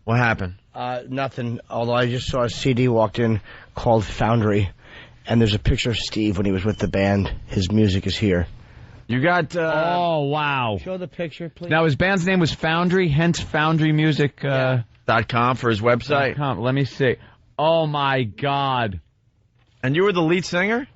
What happened? Nothing. Although I just saw a CD walked in called Foundry, and there's a picture of Steve when he was with the band. His music is here. You got... oh, wow. Show the picture, please. Now, his band's name was Foundry, hence Foundry Music. .com for his website. .com. Let me see. Oh, my God. And you were the lead singer?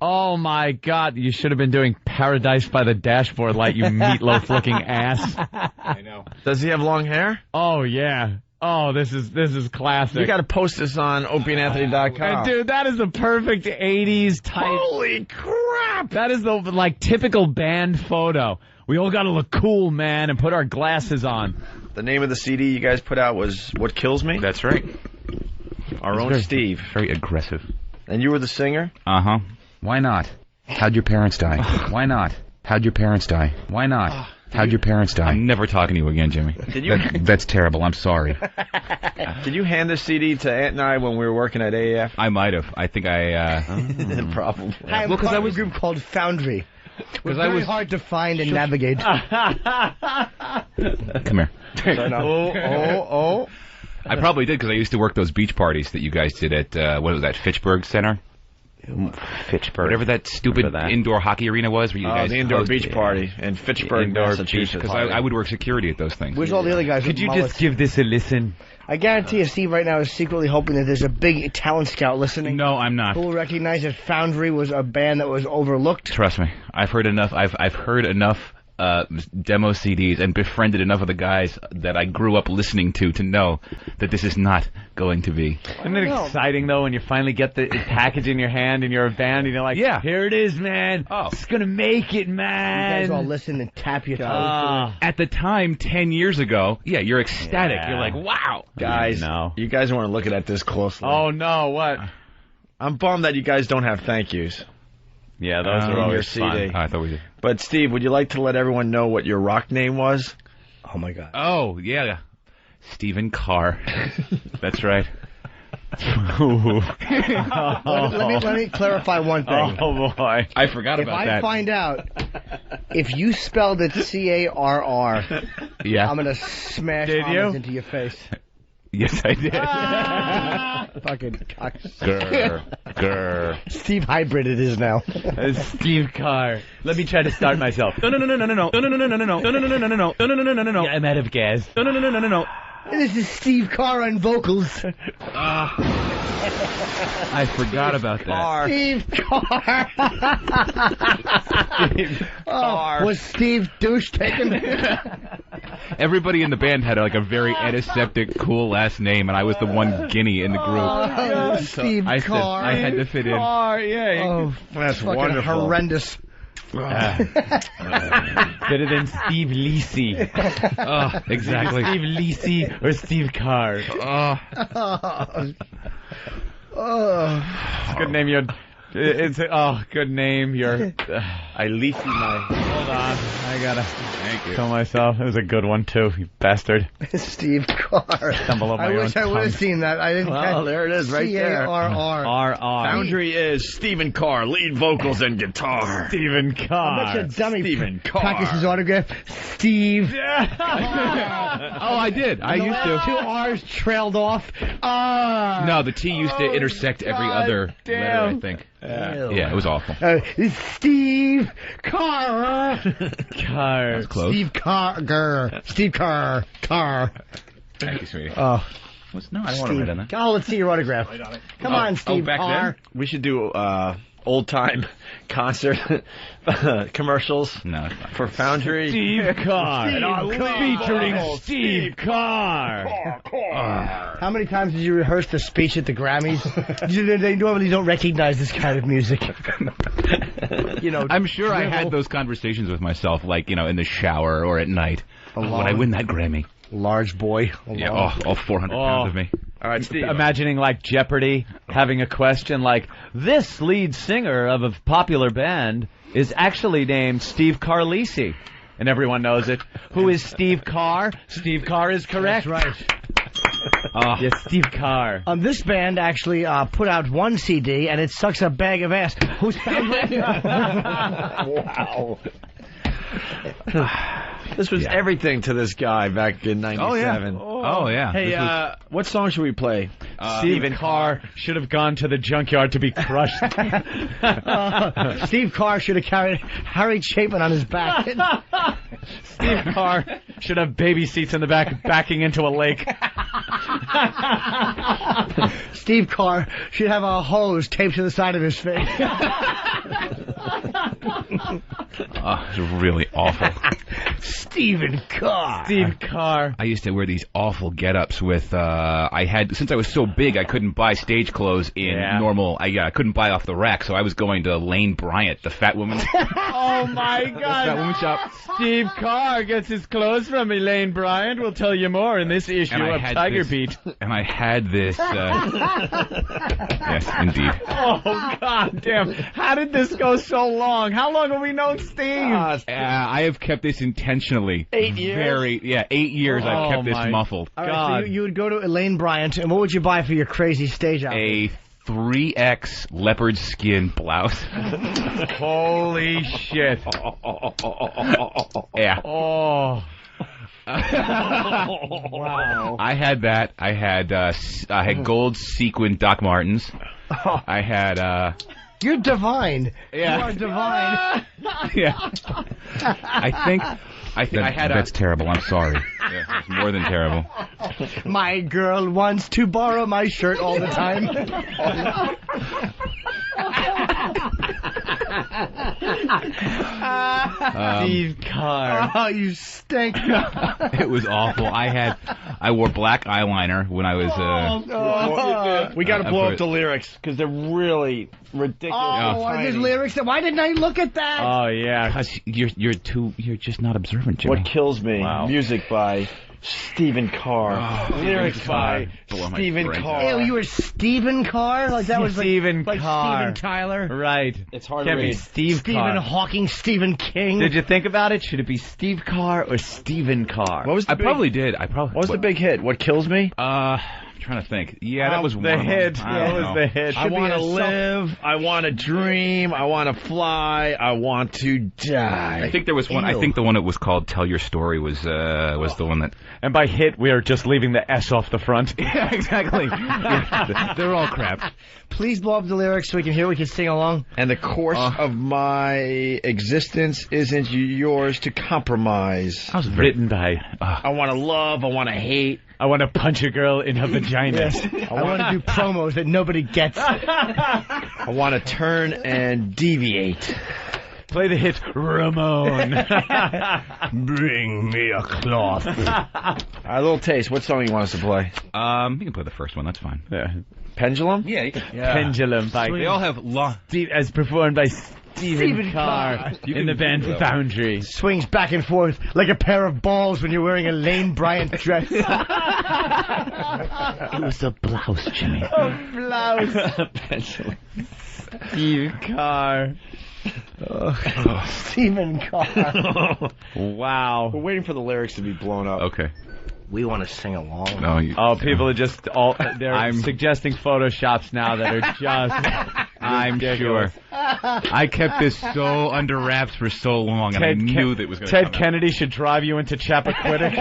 Oh, my God. You should have been doing Paradise by the Dashboard Light, you meatloaf-looking ass. I know. Does he have long hair? Oh, yeah. Oh, this is classic. You got to post this on opieandanthony.com. Dude, that is the perfect 80s type. Holy crap! That is the, like, typical band photo. We all got to look cool, man, and put our glasses on. The name of the CD you guys put out was What Kills Me? That's right. Our own Steve. Very aggressive. And you were the singer? Uh-huh. Why not? How'd your parents die? Why not? How'd your parents die? Why not? How'd your parents die? I'm never talking to you again, Jimmy. Did you? That's terrible. I'm sorry. Did you hand this CD to Aunt and I when we were working at AAF? I might have. I think I... Probably. Hi, I'm part of a group called Foundry. We're very hard to find and navigate. Come here. Oh. I probably did because I used to work those beach parties that you guys did at, what was that, Fitchburg Center? Fitchburg. Whatever that stupid indoor hockey arena was where you guys the indoor hosted. beach party in Fitchburg, Massachusetts. Because I would work security at those things. Where's all the other guys? Could you just give this a listen? I guarantee you, Steve right now is secretly hoping that there's a big talent scout listening. No, I'm not. Who will recognize that Foundry was a band that was overlooked. Trust me, I've heard enough. I've heard enough demo CDs and befriended enough of the guys that I grew up listening to know that this is not going to be. Isn't it exciting, though, when you finally get the package in your hand and you're a band and you're like, yeah, here it is, man. Oh. It's going to make it, man. You guys all listen and tap your toes. At the time, 10 years ago, yeah, you're ecstatic. Yeah. You're like, wow. Guys, you guys weren't looking at this closely. Oh, no, what? I'm bummed that you guys don't have thank yous. Yeah, those are always fun. I thought we did. But, Steve, would you like to let everyone know what your rock name was? Oh, my God. Oh, yeah. Stephen Carr. That's right. Let me clarify one thing. Oh, boy. I forgot about that. If I find out if you spelled it C-A-R-R, yeah. I'm going to smash almonds into your face. Yes, I did. Fucking cock. Grr. Steve Hybrid it is now. Steve Carr. Let me try to start myself. No. Yeah, I'm out of gas. No. This is Steve Carr on vocals. I forgot about that. Steve Carr. Steve Carr. Was Steve douche taken? Everybody in the band had like a very antiseptic, cool last name, and I was the one guinea in the group. Steve Carr. I had to fit in. Carr, yeah. That's wonderful. Horrendous. Better than Steve Lisi. Exactly. Steve Lisi or Steve Carr. Oh. It's a good name. It's good name. I leafy my. Hold on, I gotta tell myself it was a good one too. You bastard. Steve Carr. Stumble up my I own wish I would have seen that. I didn't. Well, there it is, right there. C-A-R-R. R-R. Foundry is Stephen Carr, lead vocals and guitar. Stephen Carr. How much a dummy Stephen Carr. practice his autograph? Steve. Oh, I did. I used to. 2 R's trailed off. No, the T used to intersect every other letter, I think. Yeah, it was awful. Steve Carr. Carr. Close. Steve Carr. Steve Carr. Carr. Thank you, sweetie. Oh. No, I don't want to write on that. Oh, let's see your autograph. Come on, Steve back Carr. then? We should do old-time concert commercials for Foundry. Steve Carr. Featuring Steve Carr. How many times did you rehearse the speech at the Grammys? They normally don't recognize this kind of music. I'm sure I had those conversations with myself, like, in the shower or at night. When I win that Grammy. Large boy. Yeah, all 400 pounds of me. All right, Steve. Imagining, like, Jeopardy having a question like, this lead singer of a popular band is actually named Steve Carlisi. And everyone knows it. Who is Steve Carr? Steve Carr is correct. That's right. Yes, Steve Carr. This band actually put out one CD, and it sucks a bag of ass. Who's Foundry? Wow. This was everything to this guy back in '97. Oh yeah. Hey, what song should we play? Stephen Carr should have gone to the junkyard to be crushed. Steve Carr should have carried Harry Chapin on his back. Steve Carr should have baby seats in the back, backing into a lake. Steve Carr should have a hose taped to the side of his face. It's really awful. Stephen Carr. Steve Carr. I used to wear these awful get-ups with, since I was so big, I couldn't buy stage clothes in normal, I couldn't buy off the rack, so I was going to Lane Bryant, the fat woman. Oh my God! Fat woman shop. Steve Carr gets his clothes from Elaine Bryant. We'll tell you more in this issue of Tiger Beat. And I had this, yes, indeed. Oh God damn! How did this go so long? How long have we known Steve? I have kept this intentionally. 8 years? 8 years I've kept this my muffled. All right, so you would go to Elaine Bryant, and what would you buy for your crazy stage outfit? A 3X leopard skin blouse. Holy shit! Yeah. Oh. Wow. I had that. I had gold sequin Doc Martens. I had You're divine. Yeah. You are divine. yeah. I think I had that's terrible. I'm sorry. Yeah, it's more than terrible. My girl wants to borrow my shirt all the time. Steve Carr. Oh, you stink. It was awful. I wore black eyeliner when I was We got to blow up the lyrics because they're really ridiculous. Oh, there's lyrics. Why didn't I look at that? Oh yeah. because you're just not observant, Jimmy. What kills me? Wow. Music by Stephen Carr. Lyrics by Blow my Stephen brains Carr. Ew, you were Stephen Carr? Like that was Stephen like Carr. Steven Tyler? Right. It's hard to Can't be read. Steve Stephen Carr. Hawking, Stephen King. Did you think about it? Should it be Steve Carr or Stephen Carr? What was the I big, probably did. What was the big hit? What kills me? I'm trying to think. Yeah, that was the one of them. hit. I That don't was know. the hit. I want to live. I want to dream. I want to fly. I want to die. I think there was one. I think the one that was called "Tell Your Story" was the one that. And by hit, we are just leaving the S off the front. Yeah, exactly. They're all crap. Please blow up the lyrics so we can sing along. And the course of my existence isn't yours to compromise. I was Written by. I want to love. I want to hate. I want to punch a girl in her vagina. I want to do promos that nobody gets. I want to turn and deviate. Play the hit Ramon. Bring me a cloth. All right, a little taste. What song you want us to play? You can play the first one. That's fine. Yeah. Pendulum? Yeah, you can. Pendulum by They all have Steve, as performed by Stephen Carr Carr. in the band Foundry. Swings back and forth like a pair of balls when you're wearing a Lane Bryant dress. It was a blouse, Jimmy. Blouse. Steve Carr. Stephen Carr. Wow. We're waiting for the lyrics to be blown up. Okay. We want to sing along. No, you. Oh, people are just they're suggesting photoshops now that are just I'm ridiculous. sure. I kept this so under wraps for so long, and I knew that it was going to Ted come Kennedy should drive you into Chappaquiddick.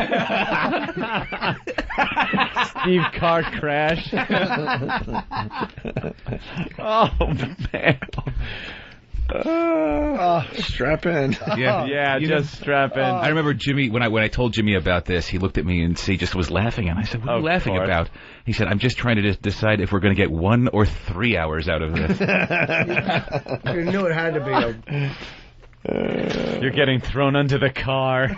Steve Carr crash. Oh man. Strap in. Yeah, Yeah, You know, just strap in. I remember Jimmy when I told Jimmy about this. He looked at me and he just was laughing, and I said, "What are you Of laughing course. about?" He said, "I'm just trying to decide if we're going to get 1 or 3 hours out of this." You knew it had to be. You're getting thrown under the car.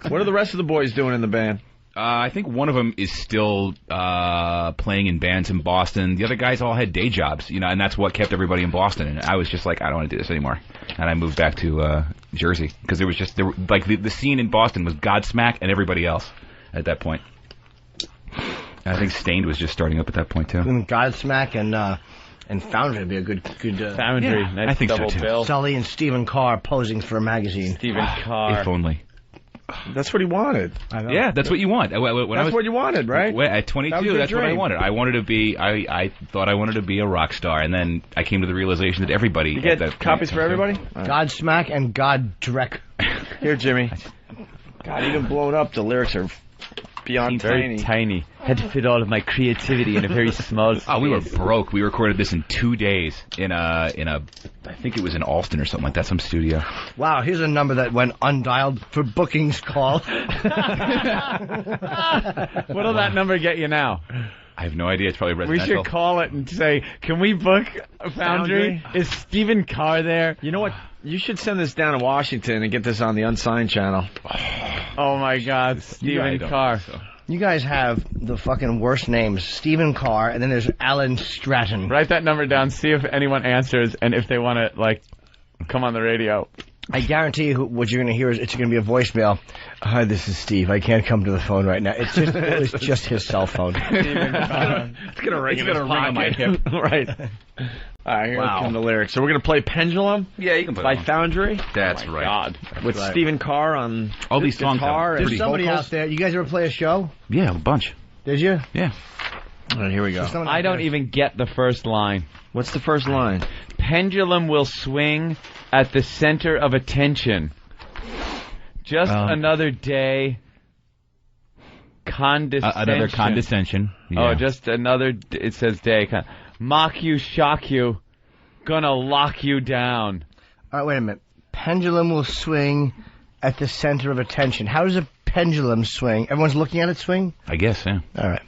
What are the rest of the boys doing in the band? I think one of them is still playing in bands in Boston. The other guys all had day jobs, and that's what kept everybody in Boston. And I was just like, I don't want to do this anymore. And I moved back to Jersey because the scene in Boston was Godsmack and everybody else at that point. And I think Stained was just starting up at that point too. And Godsmack and Foundry would be a good Foundry. Yeah, nice I think so, double too. bill. Sully and Stephen Carr posing for a magazine. Stephen Carr. If only. That's what he wanted. I know. Yeah, that's what you want. That's what you wanted, right? At That was 22, your that's what I dream. wanted. I wanted to be. I thought I wanted to be a rock star, and then I came to the realization that everybody. You at get that copies point- for everybody? Godsmack and God Drek. Here, Jimmy. God, even blown up, the lyrics are beyond Very tiny. Had to fit all of my creativity in a very small space. Oh, we were broke. We recorded this in 2 days in a I think it was in Alston or something like that, some studio. Wow, here's a number that went undialed for bookings call. What'll that number get you now? I have no idea. It's probably residential. We should call it and say, can we book a Foundry? Is Stephen Carr there? You know what? You should send this down to Washington and get this on the Unsigned channel. Oh, my God. Stephen Carr. You guys have the fucking worst names. Stephen Carr, and then there's Alan Stratton. Write that number down, see if anyone answers, and if they want to, like, come on the radio. I guarantee you what you're going to hear is it's going to be a voicemail. Hi, this is Steve. I can't come to the phone right now. It's just his cell phone. It's going to ring on my hip. Right. All right, here come the lyrics. So we're going to play Pendulum? Yeah, you can play by one. Foundry? That's oh right. God. With right. Stephen Carr on all these songs. guitar and There's somebody vocals. out there. You guys ever play a show? Yeah, a bunch. Did you? Yeah. All right, here we go. I don't even get the first line. What's the first line? Pendulum will swing at the center of attention. Just another day. Condescension. Another condescension. Yeah. Oh, just another. It says day. Mock you, shock you. Gonna lock you down. All right, wait a minute. Pendulum will swing at the center of attention. How does a pendulum swing? Everyone's looking at it swing? I guess, yeah. All right.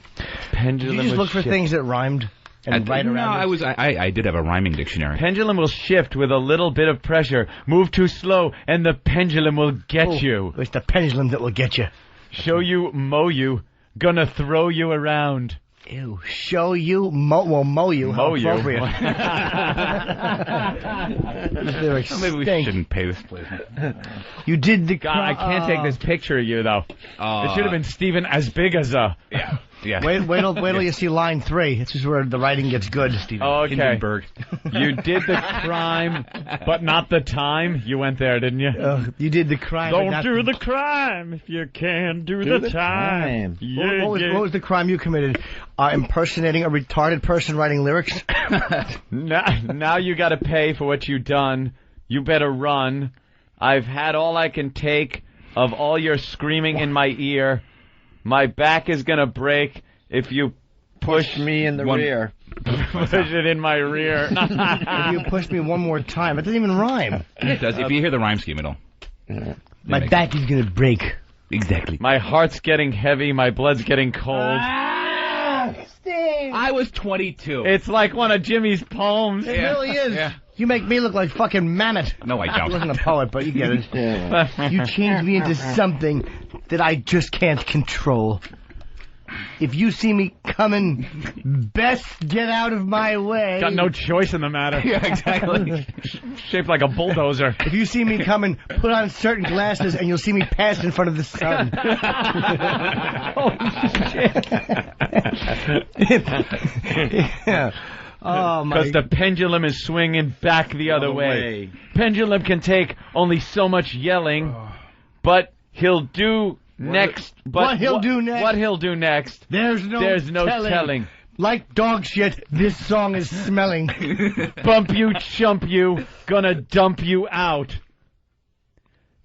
Pendulum. Did you just look for things that rhymed and right around it? I did have a rhyming dictionary. Pendulum will shift with a little bit of pressure. Move too slow, and the pendulum will get you. It's the pendulum that will get you. Show you, mow you. Gonna throw you around. Ew. Show you, mow you. Mow you. Appropriate. Maybe we shouldn't pay this place. You did the... God, I can't take this picture of you, though. It should have been Stephen as big as a... Yeah. Yeah. Wait till you see line 3. This is where the writing gets good. Okay. Hindenburg. You did the crime, but not the time. You went there, didn't you? You did the crime. Don't do the crime if you can't do the time. Yeah, what was the crime you committed? Impersonating a retarded person writing lyrics? Now you got to pay for what you done. You better run. I've had all I can take of all your screaming in my ear. My back is gonna break if you push me in the rear. Push it in my rear. If you push me one more time, it doesn't even rhyme. It does. If you hear the rhyme scheme, it'll. My back is gonna break. Exactly. My heart's getting heavy. My blood's getting cold. Steve! I was 22. It's like one of Jimmy's poems. It really is. Yeah. You make me look like fucking Mammoth. No, I I don't. wasn't a poet, but you get it. You changed me into something that I just can't control. If you see me coming, best get out of my way. Got no choice in the matter. Yeah, exactly. Shaped like a bulldozer. If you see me coming, put on certain glasses and you'll see me pass in front of the sun. Holy shit. Yeah. Oh, my... Because the pendulum is swinging back the other way. Pendulum can take only so much yelling, but he'll do next. But what he'll do next? What he'll do next? There's no telling. Like dog shit, this song is smelling. Bump you, chump you, gonna dump you out.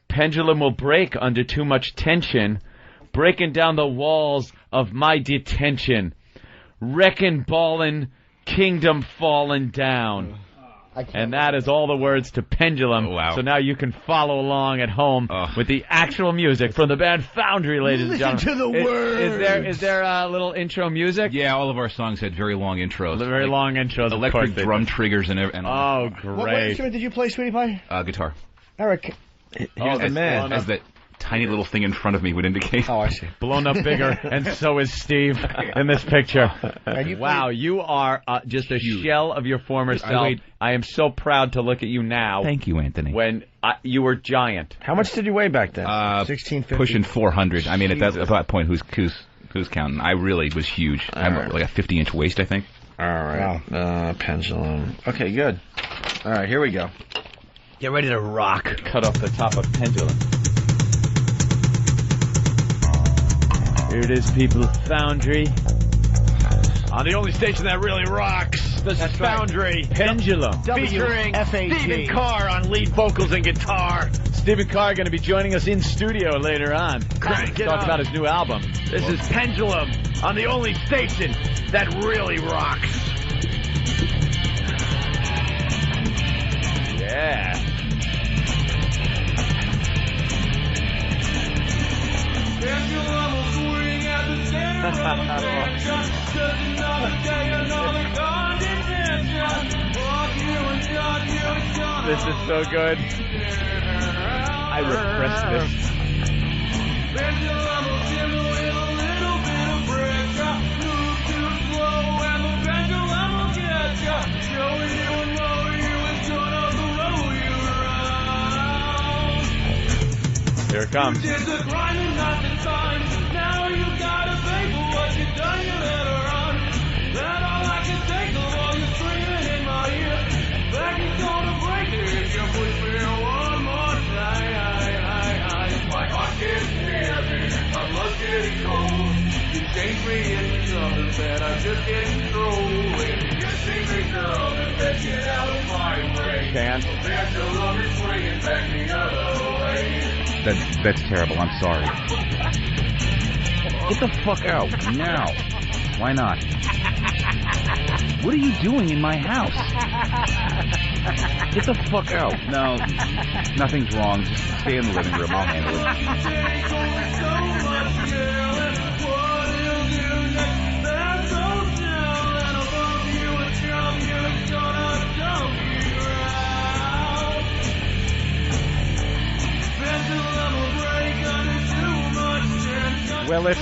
Pendulum will break under too much tension, breaking down the walls of my detention. Wrecking, ballin', kingdom falling down. And that is all the words to Pendulum. Oh, wow. So now you can follow along at home with the actual music from the band Foundry, ladies and gentlemen. Listen to the words. Is there a little intro music? Yeah, all of our songs had very long intros. Very long intros. Electric drum triggers and all. Oh, great. What instrument did you play, Sweetie Pie? Guitar. Eric. Here's the man. As that tiny little thing in front of me would indicate. Oh, I see. Blown up bigger, and so is Steve in this picture. Wow, you are just a shell of your former self. I am so proud to look at you now. Thank you, Anthony. When you were giant. How much did you weigh back then? 1650. Pushing 400. I mean, at that point, who's counting? I really was huge. I'm like a 50-inch waist, I think. All right. Wow. Pendulum. Okay, good. All right, here we go. Get ready to rock. Cut off the top of Pendulum. Here it is, people of Foundry. On the only station that really rocks. This is Foundry. Pendulum. Featuring WFAG. Stephen Carr on lead vocals and guitar. Stephen Carr going to be joining us in studio later on. Crank it Talk up. about his new album. This is Pendulum on the only station that really rocks. Yeah. This is so good. I repressed this. Here it comes. Can't. That's terrible. I'm sorry. Get the fuck out now. Why not? What are you doing in my house? Get the fuck out. No, nothing's wrong. Just stay in the living room. I'll handle it. Well, if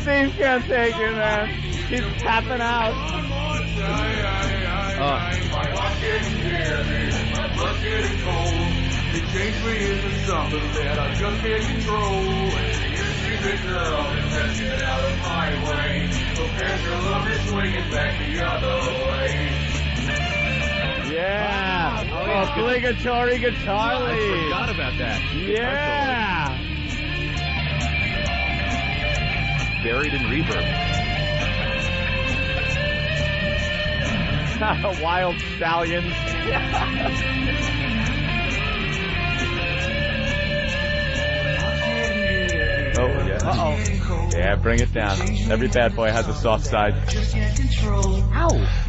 Steve can't take it, man. He's tapping out. Yeah. Oh, obligatory guitar lead. I forgot about that. Yeah. Buried in reverb. Wild Stallions. Oh, yeah. Uh-oh. Yeah, bring it down. Every bad boy has a soft side. Ow!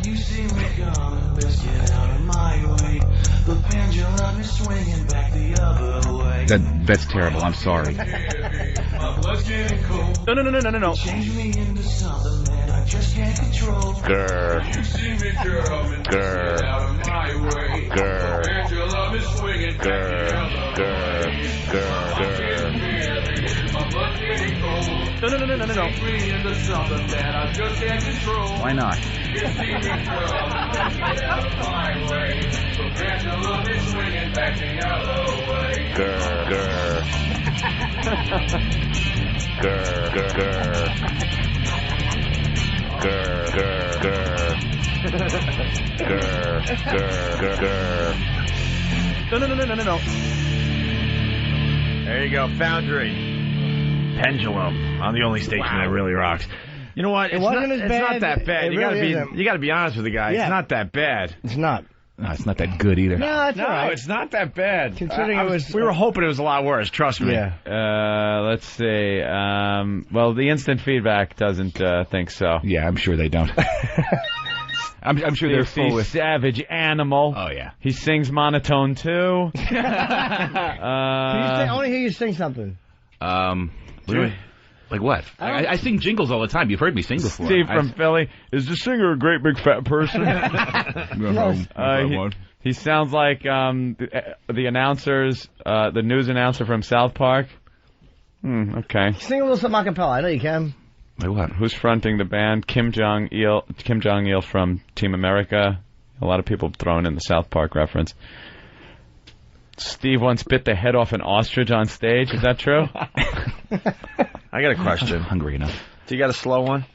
You see me coming, best get out of my way. The pendulum is swinging back the other way. That's terrible. I'm sorry. No. Change me into something that I just can't control. Grr. You see me coming, best get out of my way. Grr. The pendulum is swinging back the other way. No. Change me into something that I just can't control. Why not? You see me coming, best get out of my way. The pendulum is swinging back the other way. Grr. No. There you go, Foundry. Pendulum on the only station that really rocks. You know what? It's wasn't not, as it's bad. not that bad. It You really gotta isn't. you gotta be honest with the guy. Yeah. It's not that bad. It's not. No, it's not that good either. No, that's all right. it's not that bad. Considering it was- we were hoping it was a lot worse. Trust me. Yeah. Let's see. Well, the instant feedback doesn't think so. Yeah, I'm sure they don't. I'm sure they're full with. Savage animal. Oh yeah. He sings monotone too. Can you I want to hear you sing something. Like what? I sing jingles all the time. You've heard me sing before. Steve from Philly. Is the singer a great big fat person? He sounds like the announcers, the news announcer from South Park. Okay. Sing a little something a cappella. I know you can. Like what? Who's fronting the band? Kim Jong-il from Team America. A lot of people throwing in the South Park reference. Steve once bit the head off an ostrich on stage. Is that true? I got a question. I'm hungry enough. Do you got a slow one?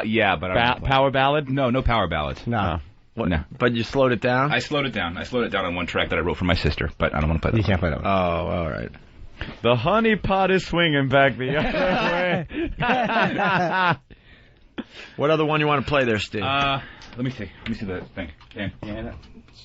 Yeah, but Power ballad? No power ballads. No. What? No. But you slowed it down? I slowed it down. I slowed it down on one track that I wrote for my sister, but I don't want to play that. You can't play that Oh, one. all right. The honey pot is swinging back the other way. What other one you want to play there, Steve? Let me see. Let me see the thing. Dan, you hear that?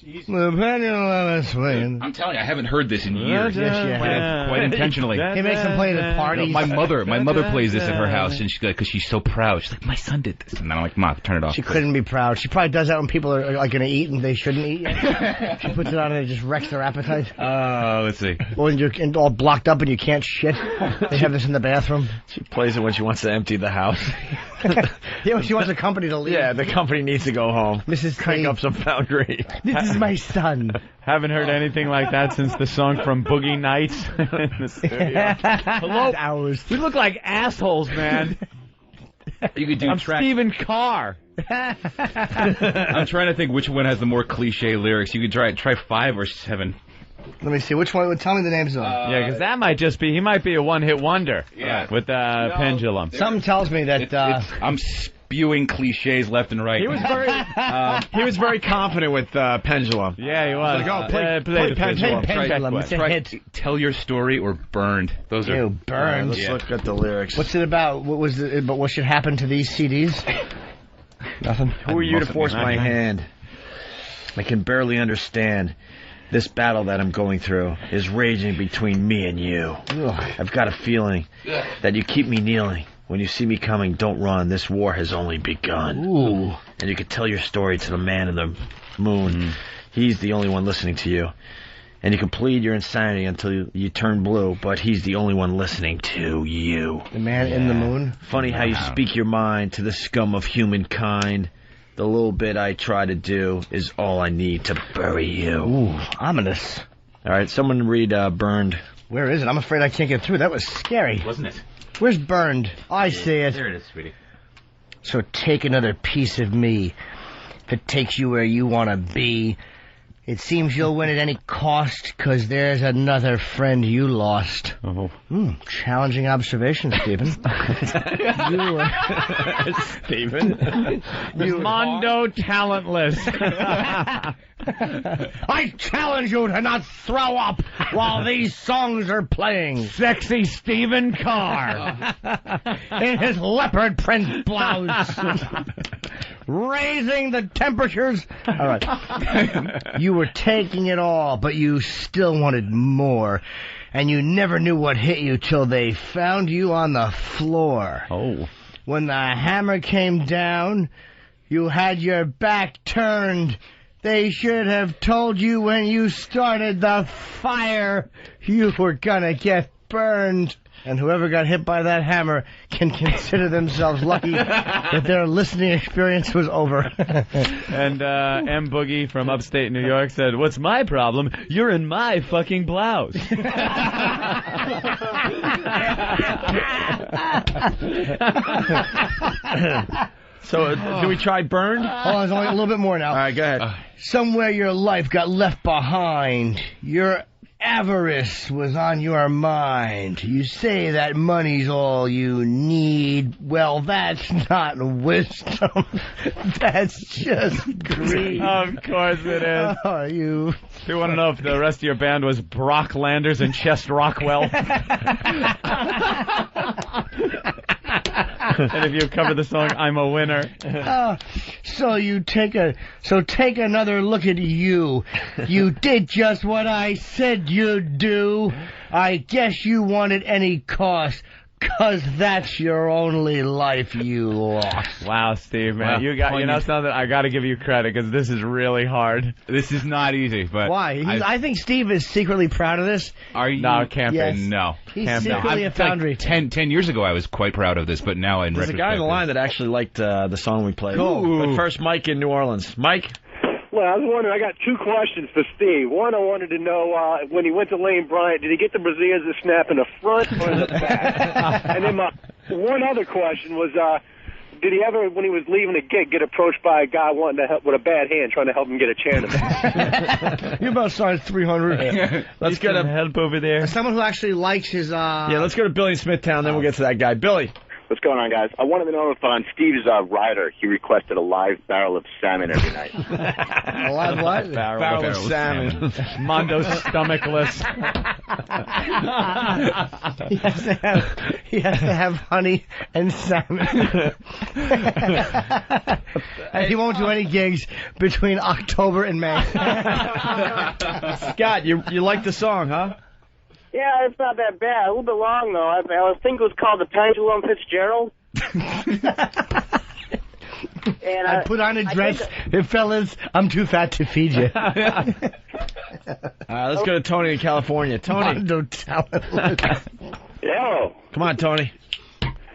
The pendulum is swinging. I'm telling you, I haven't heard this in years. Yes, you have. Quite intentionally. He makes them play it at parties. My mother plays this at her house, and because she's so proud. She's like, my son did this, and I'm like, Mom, turn it off. She couldn't be proud. She probably does that when people are like going to eat and they shouldn't eat yet. She puts it on and it just wrecks their appetite. Let's see. Or when you're all blocked up and you can't shit. They have this in the bathroom. She plays it when she wants to empty the house. Yeah, when she wants the company to leave. Yeah, the company needs to go home. Mrs. Crank T. up some Foundry. This is my son. Haven't heard anything like that since the song from Boogie Nights in the studio. Hello? Hours. We look like assholes, man. You could do I'm track. Stephen Carr. I'm trying to think which one has the more cliche lyrics. You could try 5 or 7. Let me see. Which one? Tell me the names of them. Yeah, because that might just be, he might be a one-hit wonder. Yeah. With Pendulum. Something tells me that... I'm spewing cliches left and right. He was very confident with Pendulum. Yeah, he was. Like, oh, play Pendulum. Pendulum. It's a hit. Tell your story or burned. Those are. Ew, All right, burned. let's look at the lyrics. What's it about? What was it? But what should happen to these CDs? Nothing. Who are you to force my hand? I can barely understand. This battle that I'm going through is raging between me and you. I've got a feeling that you keep me kneeling. When you see me coming, don't run. This war has only begun. Ooh. And you can tell your story to the man in the moon. He's the only one listening to you. And you can plead your insanity until you turn blue, but he's the only one listening to you. The man in the moon. Funny how you speak your mind to the scum of humankind. The little bit I try to do is all I need to bury you. Ooh, ominous. All right, someone read Burned. Where is it? I'm afraid I can't get through. That was scary. Wasn't it? Where's Burned? I see it. There it is, sweetie. So take another piece of me. If it takes you where you want to be, it seems you'll win at any cost, 'cause there's another friend you lost. Oh. Challenging observation, Stephen. Stephen. Mondo talentless. I challenge you to not throw up while these songs are playing. Sexy Stephen Carr. In his leopard print blouse. Raising the temperatures. All right. You were taking it all, but you still wanted more. And you never knew what hit you till they found you on the floor. Oh. When the hammer came down, you had your back turned. They should have told you when you started the fire you were gonna get burned. And whoever got hit by that hammer can consider themselves lucky that their listening experience was over. And M. Boogie from upstate New York said, "What's my problem? You're in my fucking blouse." So, do we try Burned? Hold on, there's only a little bit more now. All right, go ahead. Somewhere your life got left behind. Your avarice was on your mind. You say that money's all you need. Well, that's not wisdom. That's just greed. Of course it is. Oh, you... If you want to know if the rest of your band was Brock Landers and Chest Rockwell. And if you cover the song "I'm a Winner." So take another look at you. You did just what I said you'd do. I guess you wanted any cost, 'cause that's your only life you lost. Wow, Steve, man, Wow. you know something? I got to give you credit because this is really hard. This is not easy, but Why? I think Steve is secretly proud of this. Are you? No, it can't Yes. be. No. He's Can't be. secretly a Foundry. Like 10 years ago, I was quite proud of this, but now in There's a retrospect, guy on the line that actually liked the song we played. Cool. But first, Mike in New Orleans. Mike? Well, I was wondering, I got two questions for Steve. One, I wanted to know, when he went to Lane Bryant, did he get the Brazilians to snap in the front or in the back? And then my one other question was, did he ever, when he was leaving a gig, get approached by a guy wanting to help with a bad hand, trying to help him get a chair? You're about size 300. Let's get him help over there. Someone who actually likes his. Yeah, let's go to Billy in Smithtown, then we'll get to that guy. Billy. What's going on, guys? I wanted to know if on Steve's rider he requested a live barrel of salmon every night. A live what? Barrel of salmon. Mondo's stomachless. he has to have honey and salmon. And he won't do any gigs between October and May. Scott, you like the song, huh? Yeah, it's not that bad. A little bit long, though. I think it was called The Pendulum Fitzgerald. And I put on a dress. Fellas, I'm too fat to feed you. All right, let's go to Tony in California. Tony. Don't tell him. Yo. Come on, Tony.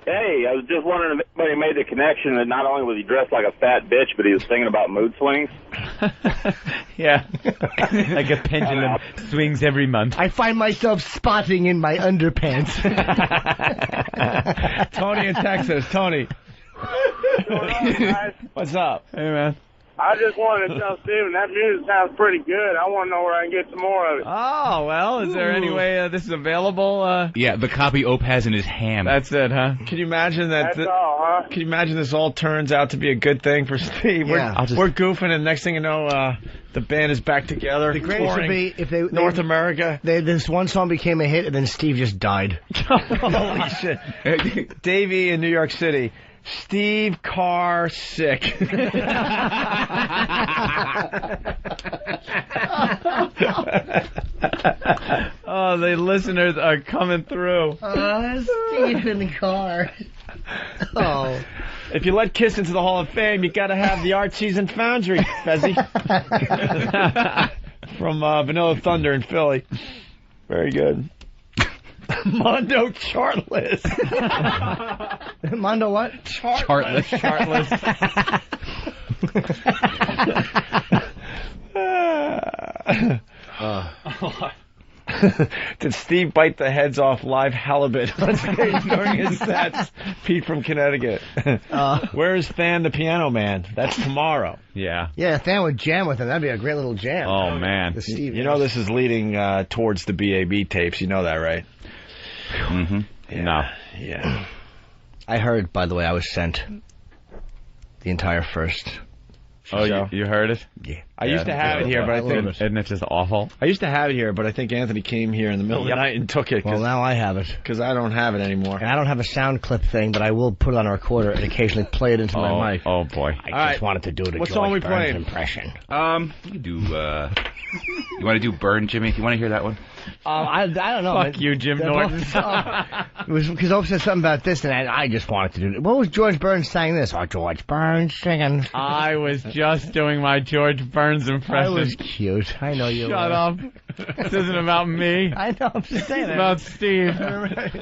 Hey, I was just wondering if anybody made the connection that not only was he dressed like a fat bitch, but he was singing about mood swings. Yeah. Like a pendulum swings every month. I find myself spotting in my underpants. Tony in Texas. Tony. What's going on, guys? What's up? Hey, man. I just wanted to tell Steven that music sounds pretty good. I want to know where I can get some more of it. Oh, well, is there any way this is available? Yeah, the copy Ope has in his hand. That's it, huh? Can you imagine that? That's all, huh? Can you imagine this all turns out to be a good thing for Steve? Yeah. We're goofing, and next thing you know, the band is back together. The greatest would be if they North America. This one song became a hit, and then Steve just died. Holy shit! Davey in New York City. Steve Carr sick. Oh, the listeners are coming through. Steve in the car. Oh. If you let Kiss into the Hall of Fame, you got to have the Artsies and Foundry, Fezzy. From Vanilla Thunder in Philly. Very good. Mondo chartless. Mondo what? Chartless. Did Steve bite the heads off live halibut on stage during his sets? Pete from Connecticut. Where is Than the Piano Man? That's tomorrow. Yeah. Yeah, if Than would jam with him, that'd be a great little jam. Oh, man. The Steve. You know this is leading towards the BAB tapes. You know that, right? Mm-hmm. Yeah. No. Yeah. I heard, by the way, I was sent the entire first. Oh, you heard it? Yeah. I used to have it here, but I think Isn't it just awful? I used to have it here, but I think Anthony came here in the middle of the night and took it Well, now I have it. because I don't have it anymore. And I don't have a sound clip thing, but I will put it on a recorder and occasionally play it into my mic. Oh, boy. I just wanted to do the What song we George Burns playing? impression. You can do, you want to do Burn, Jimmy? You want to hear that one? I don't know. Fuck you, Jim Norton. It was because Ope said something about this, and I just wanted to do it. What was George Burns saying this? Oh, George Burns singing. I was just doing my George Burns I impression. was cute. I know you Shut were. up. This isn't about me. I know. I'm just saying It's that. about Steve.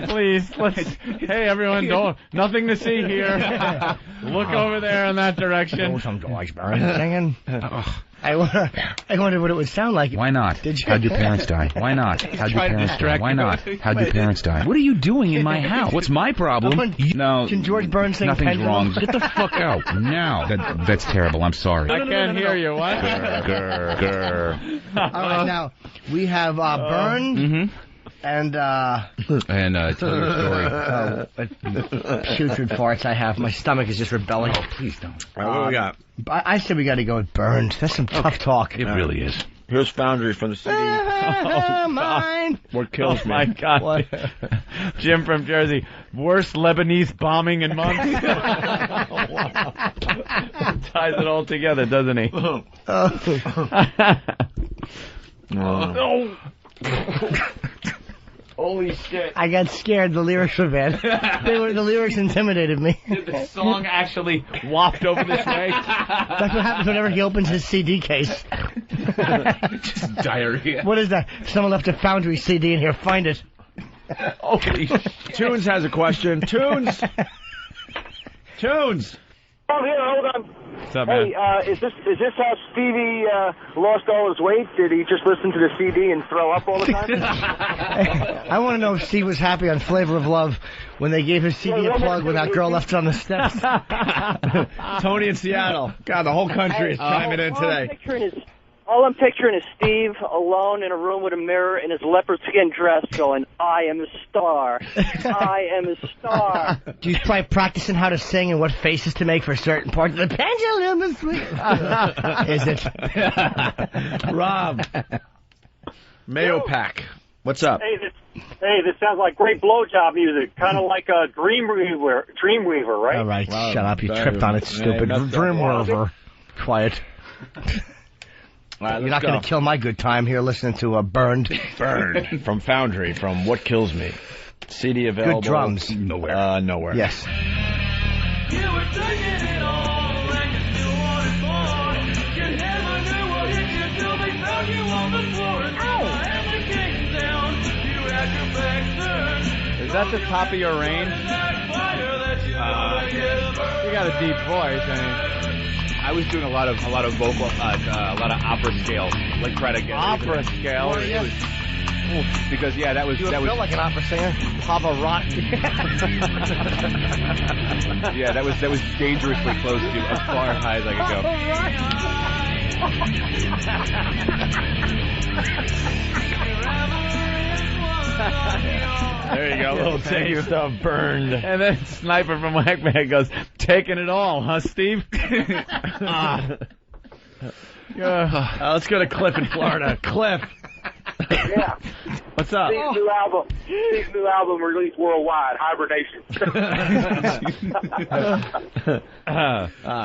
Please, hey everyone, nothing to see here. Look over there in that direction. Some George Burns singing. I wonder what it would sound like. Why not? Did you? How'd your parents die? Why not? How'd your parents die? Why not? How'd your parents die? What are you doing in my house? What's my problem? No. Can George Burns sing Nothing's Pendulum? wrong. Get the fuck out now. That's terrible. I'm sorry. I can't hear you. What? All right, now we have Burns and tell your story. putrid farts. I have. My stomach is just rebelling. Oh, please don't. All right, what do we got? I said we got to go with Burns. That's some tough talk. It really is. Here's Foundry from the CD. Mine. What kills me? Oh, my God. What? Jim from Jersey. Worst Lebanese bombing in months. Ties it all together, doesn't he? Holy shit. I got scared. The lyrics were bad. The lyrics intimidated me. Did the song actually waft over this way? That's what happens whenever he opens his CD case. Just diarrhea. What is that? Someone left a Foundry CD in here. Find it. Holy shit. Tunes has a question. Tunes. Oh, here, hold on. What's up, man? Hey, is this how Stevie lost all his weight? Did he just listen to the CD and throw up all the time? I want to know if Steve was happy on Flavor of Love when they gave his CD a plug when that girl left it on the steps. Tony in Seattle. God, the whole country is chiming in today. All I'm picturing is Steve alone in a room with a mirror in his leopard skin dress going, I am a star. I am a star. Do you try practicing how to sing and what faces to make for certain parts of the pendulum is sweet? Is it? Rob. Mayo Pack. What's up? Hey, this sounds like great blowjob music, kind of like a Dreamweaver, right? All right, Wow, shut up. You tripped on it, stupid. Dreamweaver. Quiet. All right, You're not going to kill my good time here listening to Burned. Burned from Foundry, from What Kills Me. CD available. Good drums. Nowhere. Nowhere. Yes. You were taking it all and you still wanted more. You never knew what hit you till they found you on the floor. And till the hammer came down, you had your back turned. Is that the top of your range? You got a deep voice. I mean, I was doing a lot of vocal, a lot of opera scale, like try to get opera scale. because that was You feel like an opera singer? Pavarotti. yeah, that was dangerously close to as far high as I could go. There you go, a little taste of Burned. And then Sniper from Whackman goes, taking it all, huh, Steve? Let's go to Cliff in Florida. Cliff. Yeah. What's up? Steve's new album released worldwide, Hibernation.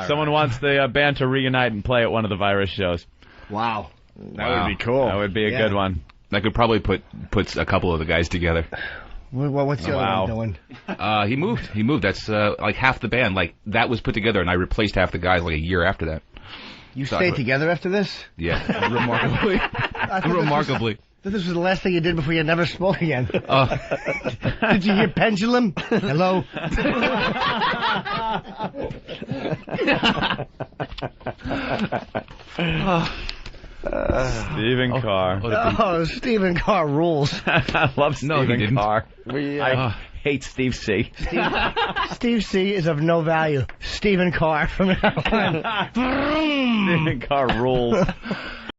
Someone wants the band to reunite and play at one of the Virus shows. Wow. That would be cool. That would be a good one. I could probably put a couple of the guys together. What's the other one doing? He moved. That's like half the band. Like that was put together, and I replaced half the guys like a year after that. You stayed together after this? Yeah, remarkably. Remarkably. This was the last thing you did before you never spoke again. Did you hear pendulum? Hello? Stephen Carr. Oh, Stephen Carr rules. I love Stephen Carr. I hate Steve C. Steve C is of no value. Stephen Carr from now on. Stephen Carr rules.